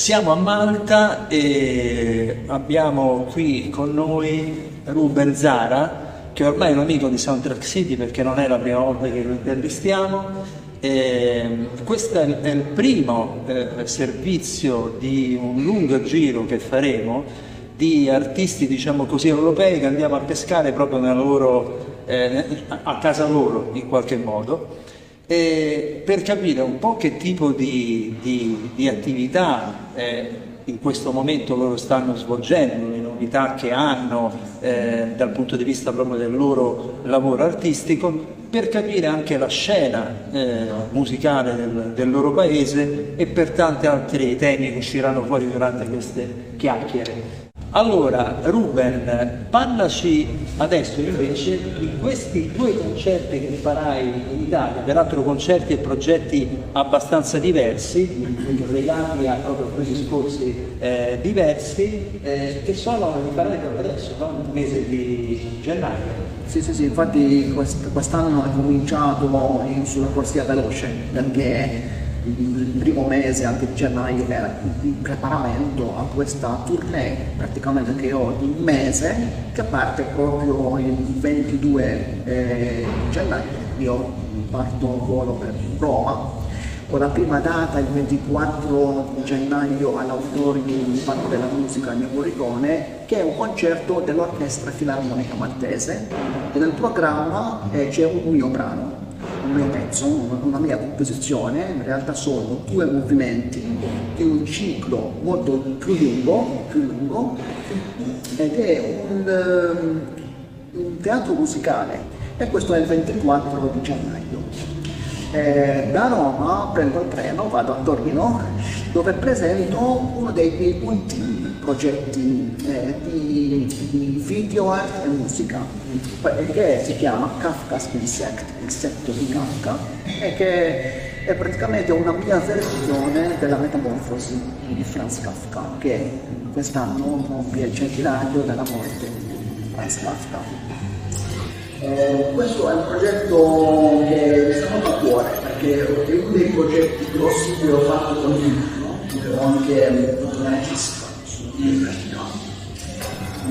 Siamo a Malta e abbiamo qui con noi Ruben Zara, che ormai è un amico di Soundtrack City perché non è la prima volta che lo intervistiamo. Questo è il primo servizio di un lungo giro che faremo di artisti, diciamo così, europei che andiamo a pescare proprio a casa loro in qualche modo. Per capire un po' che tipo di attività in questo momento loro stanno svolgendo, le novità che hanno dal punto di vista proprio del loro lavoro artistico, per capire anche la scena musicale del loro paese e per tanti altri temi che usciranno fuori durante queste chiacchiere. Allora, Ruben, parlaci adesso invece di questi due concerti che farai in Italia, peraltro concerti e progetti abbastanza diversi, legati a proprio quei discorsi diversi, che li farai proprio adesso, no? Nel mese di gennaio. Sì, infatti quest'anno è cominciato sulla corsia veloce, perché il primo mese, anche di gennaio, era in preparamento a questa tournée, praticamente che ho di un mese, che parte proprio il 22 gennaio. Io parto un volo per Roma, con la prima data il 24 gennaio all'Auditorium di Parco della Musica di Morricone, che è un concerto dell'Orchestra Filarmonica Maltese, e nel programma c'è un mio brano, un mio pezzo, una mia composizione. In realtà sono due movimenti di un ciclo molto più lungo, ed è un teatro musicale, e questo è il 24 di gennaio. Da Roma prendo il treno, vado a Torino, dove presento uno dei miei ultimi progetti di video art e musica, che si chiama Kafka's Insect, insetto di Kafka, e che è praticamente una mia versione della Metamorfosi di Franz Kafka, che quest'anno compie il centenario della morte di Franz Kafka. Questo è un progetto che mi sta molto a cuore, perché è uno dei progetti grossi che ho fatto con lui, no? Ho anche un regista sull'università.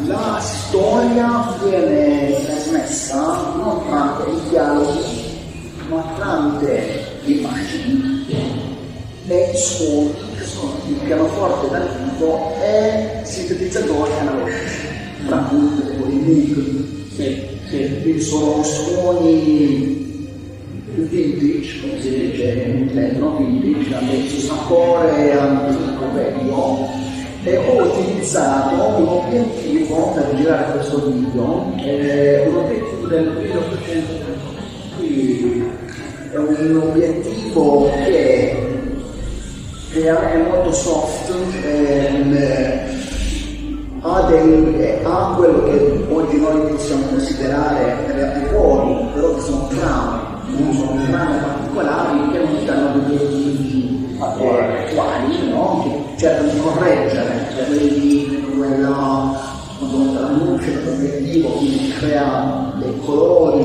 La storia viene trasmessa non tramite i dialoghi, ma tramite immagini e suoni, che sono il pianoforte dal vivo e sintetizzatori analogici, tra cui i micro. Quindi sono suoni vintage, come si dice in inglese, vintage, hanno il sapore antico, vecchio, e ho utilizzato un obiettivo per girare questo video, un obiettivo del 1800. È un obiettivo che è molto soft, ha quello che oggi noi possiamo considerare reati fuori, però che sono trame particolari che non danno degli obiettivi attuali, no? Che cercano di correggere, quindi quando la luce dell'obiettivo quindi crea dei colori,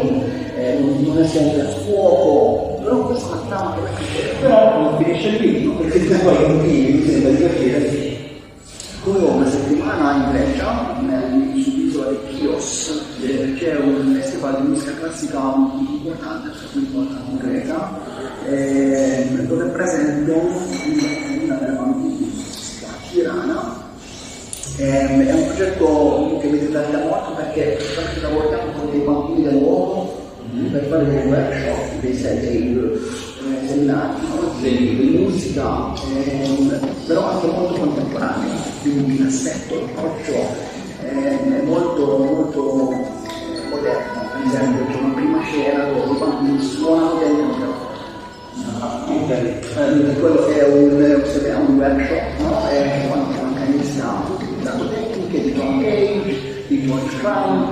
non è sempre a fuoco, però questa è una trama che però non finisce lì, perché poi mi sembra di capire. Poi una settimana in Grecia, sull'isola di Chios, c'è un festival di musica classica importante, in Grecia, dove presento una delle bambine, si chiama Tirana. È un progetto che mi interessa molto perché lavoriamo con dei bambini del mondo per fare dei workshop, dei seminari, di musica, però anche molto contemporaneo, quindi l'assetto, l'approccio è molto moderno. Per esempio c'è una prima scena dove i bambini suonano dentro quello che è un workshop, no? È quando inizia utilizzando tecniche di John Cage, di George Crumb,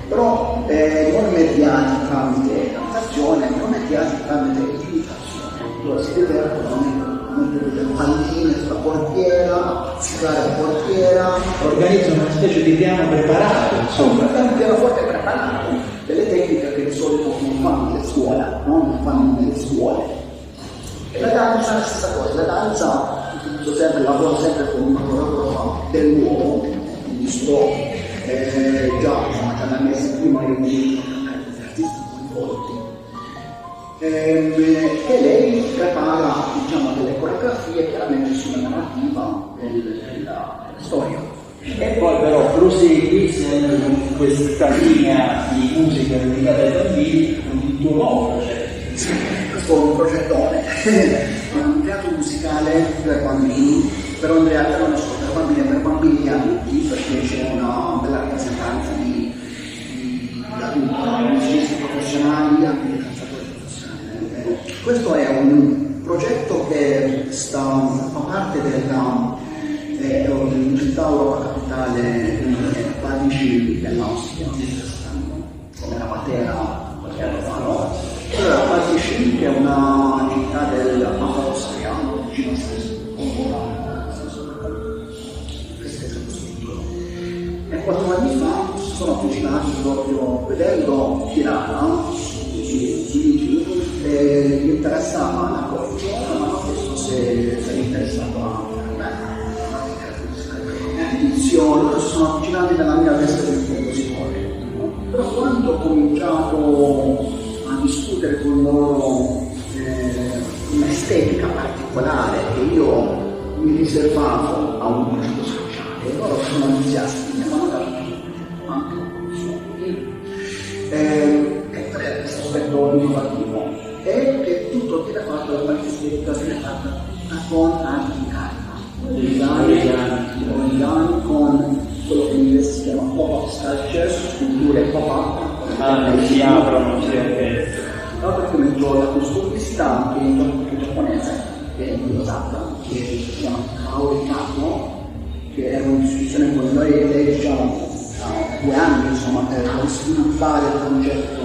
però non mediati tramite cantazione, non mediati tramite imitazione. Allora si deve mettere palline sulla portiera, schivare la portiera, Organizza una specie di piano preparato, insomma. un pianoforte preparato, delle tecniche che di solito non fanno nelle scuole, no? Non fanno nelle scuole. E la danza è la stessa cosa, la danza lavoro sempre con una coreografia dell'uomo, quindi sto già da mesi prima io mi artisti coinvolti. E lei prepara delle coreografie chiaramente sulla narrativa della storia. E poi però prosegui sempre con questa linea di musica dedicata ai bambini con il tuo nuovo progetto. Sì, questo è un progettone, è un teatro musicale per bambini, però in realtà non è solo per bambini e adulti, perché c'è una bella rappresentanza di adulti, musicisti professionali, anche di cantatori professionali. Questo è un progetto che fa parte dell'Università Europa Capitale Parigi dell'Austria, come la Matera qualche anno fa, no? Allora, Parigi, che è una città dell'Austria, vicino a e 4 anni fa sono avvicinati proprio vedendo Tirana su YouTube e mi interessava la cosa, ma hanno chiesto se eri interessato a loro si sono avvicinati nella mia testa del compositore, però quando ho cominciato a discutere con loro un'estetica particolare che io mi riservavo a un progetto sociale, loro sono entusiasti, mi hanno dato anche questo aspetto innovativo è che tutto viene fatto da parte estetica con arti di carta. Organizzati con quello che in inglese si chiama pop-up sculpture, sculture pop-up che si aprono sempre. L'altro argomento la costumista che è in giapponese, che è usata, che si chiama Kaori Kato, che è un'istituzione con noi e lei diciamo ha 2 anni insomma per sviluppare il concetto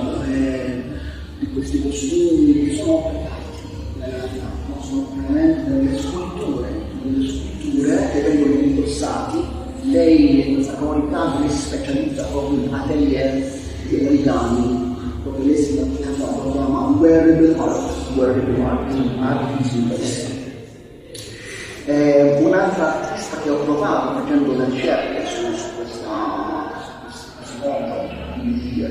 di questi costumi che sono veramente delle sculture che vengono indossati. Lei, questa comunità, si specializza proprio in atelier di origami, proprio lei si chiama wearable art, arte di sintesi. Un'altra artista che ho trovato facendo delle ricerche su questo mondo di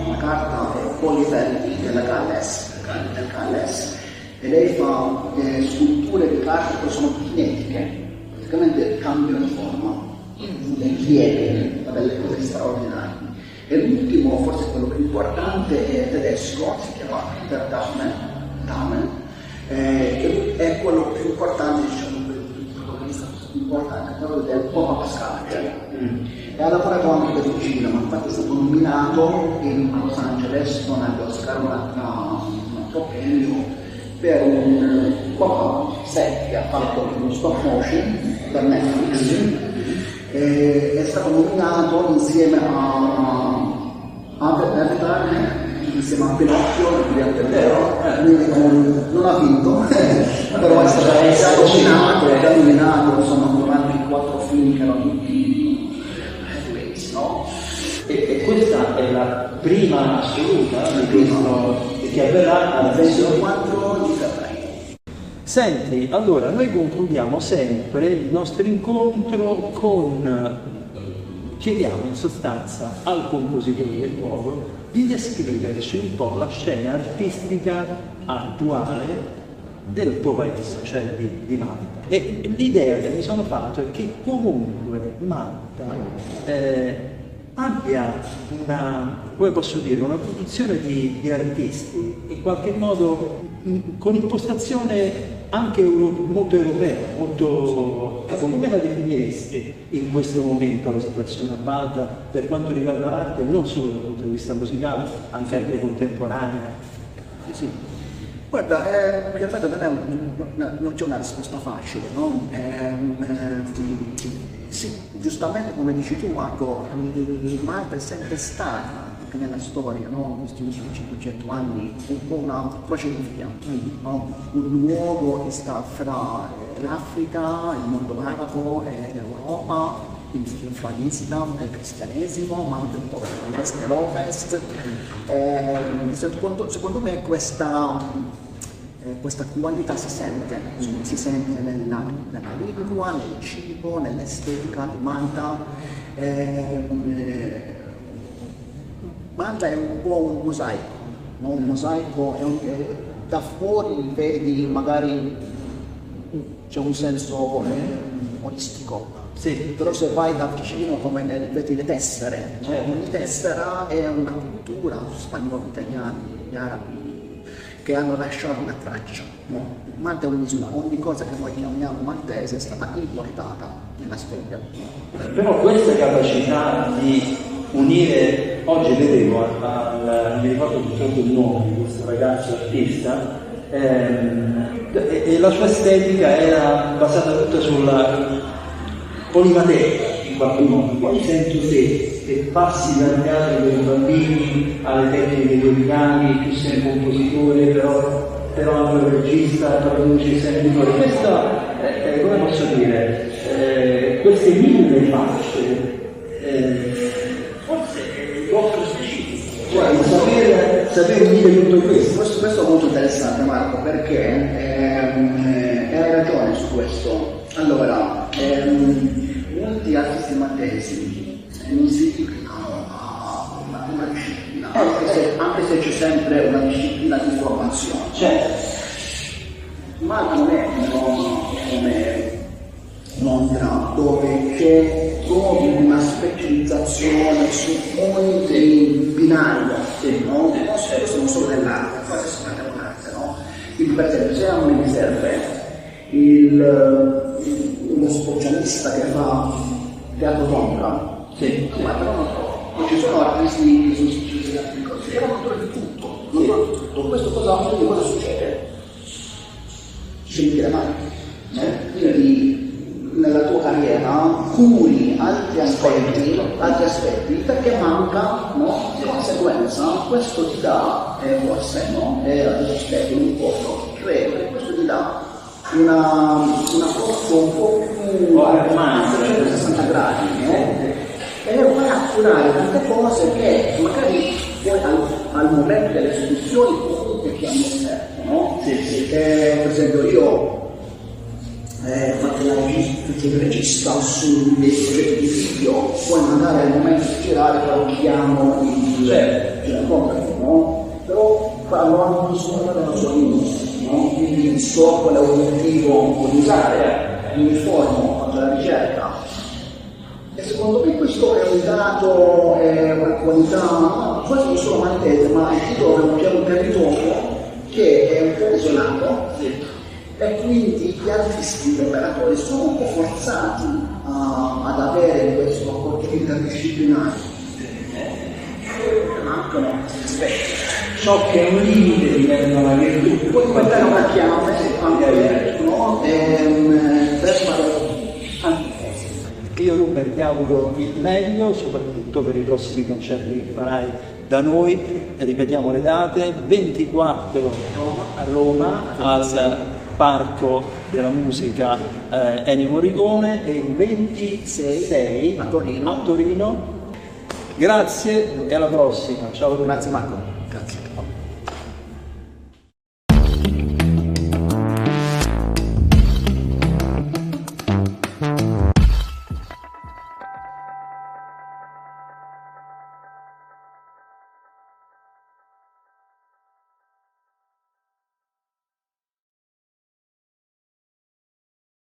una carta è Polivelli della Galles, e lei fa sculture di carta che sono kinetiche, praticamente cambiano forma, le pieghe, delle cose straordinarie. E l'ultimo, forse quello più importante, è tedesco, si chiama Peter Dahmen, è quello più importante, diciamo, più importante, quello del pop-up sculpture. E ha lavorato anche per il cinema, infatti è stato nominato in Los Angeles con agli Oscar un altro premio per un pop-up set che ha fatto uno stop motion per Netflix. È stato nominato insieme a Avatar, insieme a Pinocchio e Guglielmo, non ha vinto, però è stato nominato, insomma, con altri 4 film che erano tutti heavyweights, no? E questa è la prima assoluta di questo che avverrà alla 24 di febbraio. Senti, allora noi concludiamo sempre il nostro incontro con, chiediamo in sostanza al compositore del luogo di descriverci un po' la scena artistica attuale del tuo paese, cioè di Malta. E l'idea che mi sono fatto è che comunque Malta abbia come posso dire, una produzione di artisti in qualche modo con impostazione anche molto europea, molto... Come la definiresti in questo momento la situazione a Malta per quanto riguarda l'arte, non solo dal punto di vista musicale, anche contemporanea? Sì. Guarda, in realtà non c'è una risposta facile, no? Sì, giustamente come dici tu, Marco, Malta è sempre stata, anche nella storia, no? Questi ultimi 500 anni, un po' una crocevia, no? Un luogo che sta fra l'Africa, il mondo arabo e l'Europa, quindi fra l'Islam e il cristianesimo, ma anche un po' l'Est e l'Ovest. Secondo me questa questa qualità si sente nella lingua, nel cibo, nell'estetica di Malta. Malta è un po' un mosaico, no? Un mosaico da fuori vedi magari c'è un senso olistico. Sì. Però se vai da vicino come vedi le tessere, no? Ogni tessera è una cultura, spagnoli, italiani, arabi, che hanno lasciato una traccia. No? Malta è un'isola, ogni cosa che noi chiamiamo maltese è stata importata nella storia. Però questa capacità di unire, oggi vedevo, mi ricordo purtroppo il nome di questo ragazzo artista, e la sua estetica era basata tutta sulla polimateca in qualche modo. Poi sento te che passi dal teatro dei bambini alle tecniche dei americani, più sei un compositore, però anche un regista, produci sempre fuori. Questo, come posso dire, queste mille facce, forse è il vostro specifico. Guarda, saper dire tutto questo. Questo è molto interessante, Marco, perché hai ragione su questo. Allora, molti artisti maltesi non si limitano a una disciplina, anche se c'è sempre una disciplina di formazione. Certo. Ma non è come Londra, dove c'è proprio una specializzazione su ogni binario, no? Questo non solo nell'arte, questo è nell'arte, no? Quindi per esempio se a me mi serve uno specialista che fa teatro d'ombra, Sì. ma però non ci sono artisti che sono specializzati in cose, è un autore di tutto, non fa tutto. Questo cosa succede? Ci mi chiede mai, no? Quindi nella tua carriera curi altri aspetti perché manca, no? Di conseguenza questo ti dà, forse no? Ad aspetti un po' credo che questo ti dà una forza un po' più a 360 gradi, no? E vai a curare tante cose che magari poi al momento delle soluzioni comunque ti hanno offerto, no? Sì. Per esempio io fatto il regista su dei progetti di video, poi magari al momento di girare però chiamo il no? Però fanno anche una sua lingua, no? Quindi so qual è l'obiettivo di usare, mi informo, faccio la ricerca. E secondo me questo è un dato, è una qualità, quasi non solo maltese, ma il titolo è un territorio che è un po' isolato. E quindi gli artisti, gli operatori sono un po' forzati ad avere questo approccio interdisciplinare. Mancano aspetti. Ciò che è un limite diventa una virtù. Poi diventare una chiave, no? Io Ruben ti auguro il meglio, soprattutto per i prossimi concerti che farai da noi. Ripetiamo le date: 24 a Roma al Parco della Musica Ennio Morricone e il 26 a Torino. Grazie e alla prossima. Ciao. Grazie Marco. Grazie.